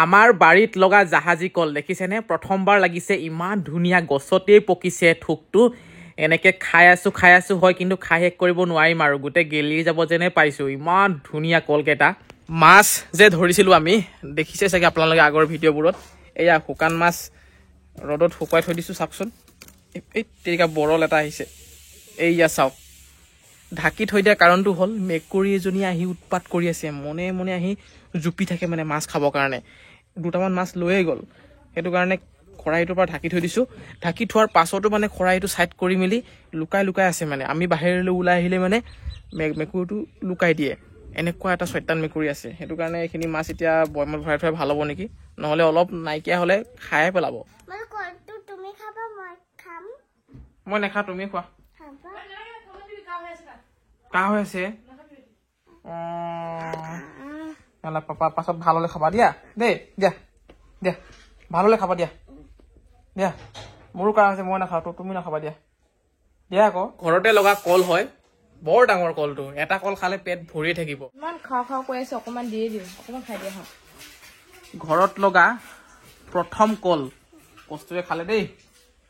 আমাৰ বাৰীত লগা জাহাজী কল দেখিছেনে প্ৰথমবাৰ লাগিছে ইমান ধুনীয়া গছতেই পকিছে থুকটো এনেকে খাই আছো হয় কিন্তু খাই শেষ কৰিব নোৱাৰিম আৰু গোটে গেলি যাব যেনে পাইছো ইমান ধুনীয়া কলকেটা মাছ যে ধৰিছিলো আমি দেখিছে চাগে আপোনালোকে আগৰ ভিডিঅ'বোৰত এয়া শুকান মাছ ৰ'দত শুকাই থৈ দিছো চাওকচোন এই তেৰিকা বৰল এটা আহিছে এইয়া চাওক ঢাকি থৈ দিয়া কাৰণটো হ'ল মেকুৰী এজনী আহি উৎপাত কৰি আছে মনে মনে আহি জুপি থাকে মানে মাছ খাবৰ কাৰণে দুটামান মাছ লৈয়ে গ'ল সেইটো কাৰণে খৰাহিটোৰ পৰা ঢাকি থৈ দিছো ঢাকি থোৱাৰ পাছতো মানে খৰাহিটো সাইড কৰি মেলি লুকাই আছে মানে আমি বাহিৰলৈ ওলাই আহিলে মানে মেকুৰীটো লুকাই দিয়ে এনেকুৱা এটা শয়তান মেকুৰী আছে সেইটো কাৰণে এইখিনি মাছ এতিয়া বয়মত ভৰাই থোৱা ভাল হ'ব নেকি নহ'লে অলপ নাইকিয়া হ'লে খাই পেলাব মই নেখা তুমি খোৱা কাহ হৈ আছে পাপা পাছত ভাল হ'লে খাবা দিয়া দেই দিয়া দিয়া ভাল হ'লে খাবা দিয়া দিয়া মোৰো কাহ আছে মই নাখাওঁ তুমি নাখাবা দিয়া দিয়া আকৌ ঘৰতে লগা কল হয় বৰ ডাঙৰ কলটো এটা কল খালে পেট ভৰি থাকিব ইমান খাওঁ কৈ আছে অকমান দিয়ে দিওঁ অকমান খাই দিয়া ঘৰত লগা প্ৰথম কল কষ্টুৰে খালে দেই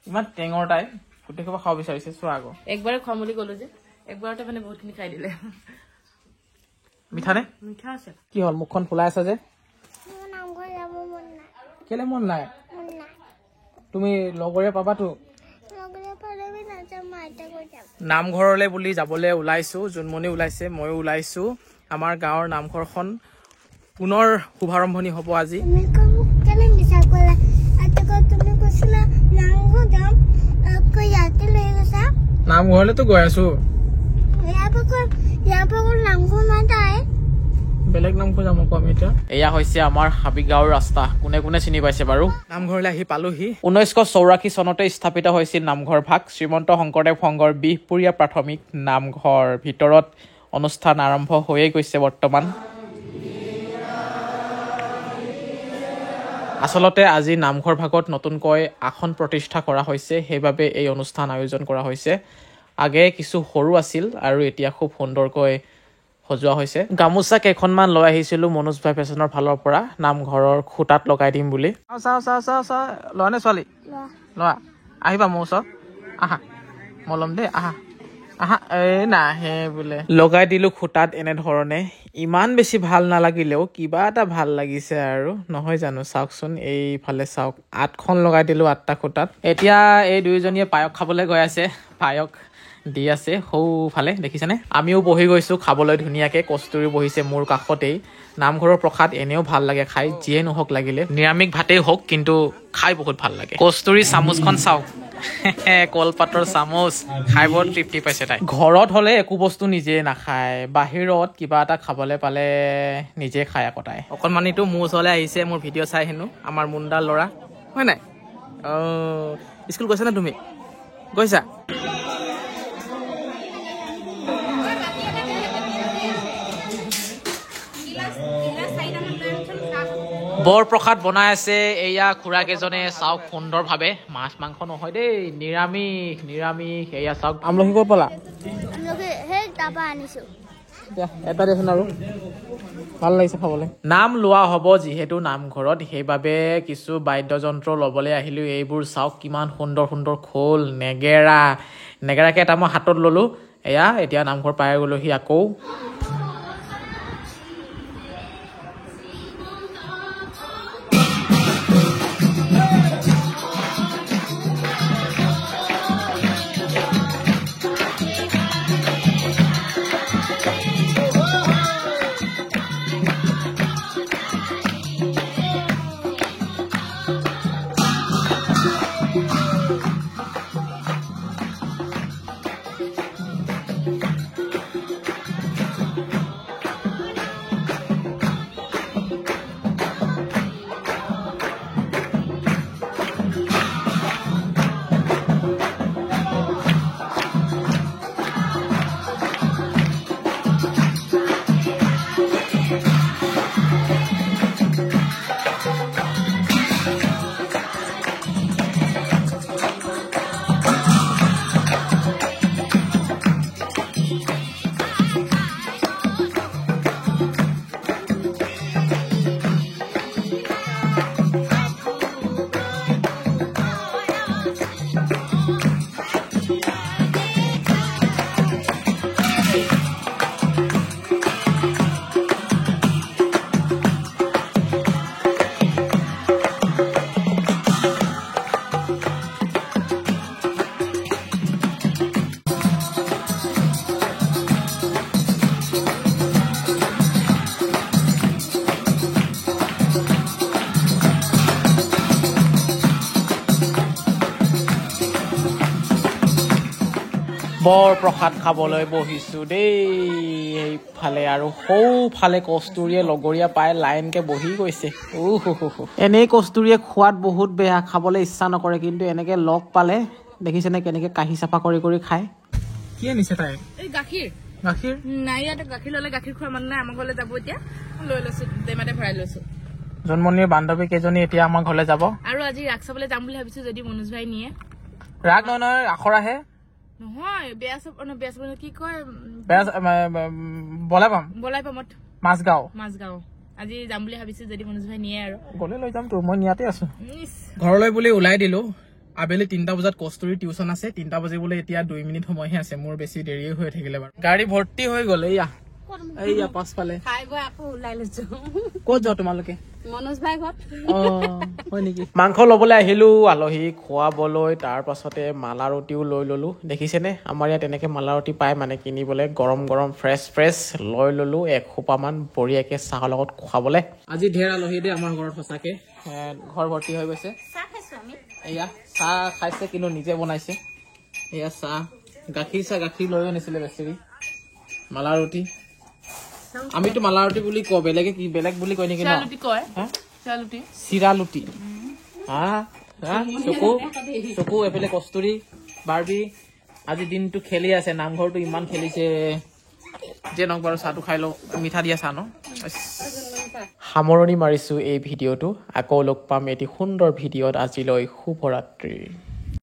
ইমান টেঙৰ তাই গোটেই খোপা খাব বিচাৰিছে চোৱা আকৌ একবাৰে খাম বুলি ক'লো যে একবাৰতে মানে বহুতখিনি খাই দিলে মিঠা নে মিঠা আছে কি হ'ল মুখখন ফুলাই আছা যে কেলে মন নাই তুমি লগৰীয়া পাবাতো নামঘৰলৈ বুলি যাবলৈ ওলাইছো জোনমণি ওলাইছে ময়ো ওলাইছো আমাৰ গাঁৱৰ নামঘৰখন পুনৰ শুভাৰম্ভণি হ'ব আজি নামঘৰলৈতো গৈ আছো বেলেগ নামঘৰ যাম আকৌ আমি এতিয়া এয়া হৈছে আমাৰ হাবিগাঁৱৰ ৰাস্তা কোনে কোনে চিনি পাইছে বাৰু নামঘৰলৈ আহি পালোহি 1984 চনতে স্থাপিত হৈছিল নামঘৰ ভাগ শ্ৰীমন্ত শংকৰদেৱ সংঘৰ বিহপুৰীয়া প্ৰাথমিক নামঘৰ ভিতৰত অনুষ্ঠান আৰম্ভ হৈয়ে গৈছে বৰ্তমান আচলতে আজি নামঘৰ ভাগত নতুনকৈ আসন প্ৰতিষ্ঠা কৰা হৈছে সেইবাবে এই অনুষ্ঠান আয়োজন কৰা হৈছে আগে কিছু সৰু আছিল আৰু এতিয়া খুব সুন্দৰকৈ সজোৱা হৈছে গামোচা কেইখনমান লৈ আহিছিলো মনোজ ভাই ফেশ্বনৰ ফালৰ পৰা নামঘৰৰ খুঁটাত লগাই দিম বুলি চাও লোৱা নে ছোৱালী লোৱা আহিবা মোৰ ওচৰত আহা মই ল'ম দেই আহা আহা এই নাহে বোলে লগাই দিলো খুঁটাত এনেধৰণে ইমান বেছি ভাল নালাগিলেও কিবা এটা ভাল লাগিছে আৰু নহয় জানো চাওকচোন এইফালে চাওক 8খন লগাই দিলো 8টা খুঁটাত এতিয়া এই দুইজনীয়ে পায়স খাবলৈ গৈ আছে পায়স দি আছে সৌফালে দেখিছেনে আমিও বহি গৈছো খাবলৈ ধুনীয়াকে কস্তুৰি বহিছে মোৰ কাষতেই নামঘৰৰ প্ৰসাদ এনেও ভাল লাগে খাই যিয়ে নহওক লাগিলে নিৰামিষ ভাতেই হওক কিন্তু খাই বহুত ভাল লাগে কস্তুৰি চামুচখন চাওক কলপাতৰ চামুচ খাই বৰ তৃপ্তি পাইছে তাই ঘৰত হলে একো বস্তু নিজে নাখায় বাহিৰত কিবা এটা খাবলৈ পালে নিজে খায় আকৌ তাই অকণমানিটো মোৰ ওচৰলৈ আহিছে মোৰ ভিডিঅ' চাই হেনো আমাৰ মুণ্ডাৰ ল'ৰা হয় নাই স্কুল গৈছা নে তুমি গৈছা বৰ প্ৰসাদ বনাই আছে এয়া খুৰা কেইজনে চাওক সুন্দৰভাৱে মাছ মাংস নহয় দেই নিৰামিষ এয়া চাওক আমলখি ক'ত পালা এটা দেচোন আৰু ভাল লাগিছে খাবলৈ নাম লোৱা হ'ব যিহেতু নামঘৰত সেইবাবে কিছু বাদ্যযন্ত্ৰ ল'বলৈ আহিলো এইবোৰ চাওক কিমান সুন্দৰ সুন্দৰ খোল নেগেৰাকে এটা মই হাতত ল'লো এয়া এতিয়া নামঘৰ পাই গ'লোহি আকৌ বৰ প্ৰসাদ খাবলৈ বহিছো দেই এইফালে আৰু সৌফালে কস্তুৰীয়ে লগৰীয়া পাই লাইনকে বহি গৈছে এনেই কস্তুৰীয়ে খোৱাত বহুত বেয়া খাবলৈ ইচ্ছা নকৰে কিন্তু এনেকে লগ পালে দেখিছেনে কেনেকে কাহি চাফা কৰি কৰি খায় কি আনিছে তাই এই গাখীৰ গাখীৰ নাই ইয়াতে গাখীৰ ল'লে গাখীৰ খোৱা মানুহ নাই আমাৰ ঘৰলৈ যাব এতিয়া লৈ লৈছো টেমাতে ভৰাই লৈছো জন্মনিৰ বান্ধৱী কেইজনী এতিয়া আমাৰ ঘৰলৈ যাব আৰু আজি ৰাস চাবলৈ যাম বুলি ভাবিছো যদি মনোজ ভাই নিয়ে ৰাগ নহয় আখৰ আহে নহয় বেয়া চাব কি কয় বলাই পাম মাজগাঁও আজি যাম বুলি ভাবিছো যদি মনোজ ভাই নিয়ে আৰু গ'লে লৈ যাম তো মই নিয়াতে আছো ঘৰলৈ বুলি ওলাই দিলো আবেলি 3টা বজাত কস্তুৰী টিউচন আছে 3টা বাজিবলৈ এতিয়া 2 মিনিট সময়হে আছে মোৰ বেছি দেৰি হৈ থাকিলে বাৰু গাড়ী ভৰ্তি হৈ গ'ল এইয়া পাছফালে খাই গৈ আকৌ ওলাই লৈছো ক'ত যাও তোমালোকে মনোজ ভাই ঘৰত হয় নেকি মাংস ল'বলৈ আহিলো আলহী খোৱাবলৈ তাৰ পাছতে মালা ৰুটিও লৈ ললো দেখিছেনে আমাৰ ইয়াত এনেকে মালা ৰুটি পায় মানে কিনিবলৈ গৰম গৰম ফ্ৰেছ লৈ ললো 1 সোপামান বঢ়িয়াকে চাহৰ লগত খুৱাবলৈ আজি ঢেৰ আলহী দেই আমাৰ ঘৰত সঁচাকে ঘৰ ভৰ্তি হৈ গৈছে চাহ খাইছো আমি এয়া চাহ খাইছে কিন্তু নিজে বনাইছে এয়া চাহ গাখীৰ লৈ আনিছিলে বেচেৰি মালা ৰুটি আমিতো মালা ৰুটি বুলি কওঁ বেলেগে কি বেলেগ বুলি কয় নেকি চিৰা লুটি চকু এফালে কস্তুৰী বাৰ্বি আজি দিনটো খেলি আছে নামঘৰটো ইমান খেলিছে যে নক বাৰু চাহটো খাই লওঁ মিঠা দিয়া চাহ ন সামৰণি মাৰিছো এই ভিডিঅ'টো আকৌ লগ পাম এটি সুন্দৰ ভিডিঅ'ত আজিলৈ শুভৰাত্ৰি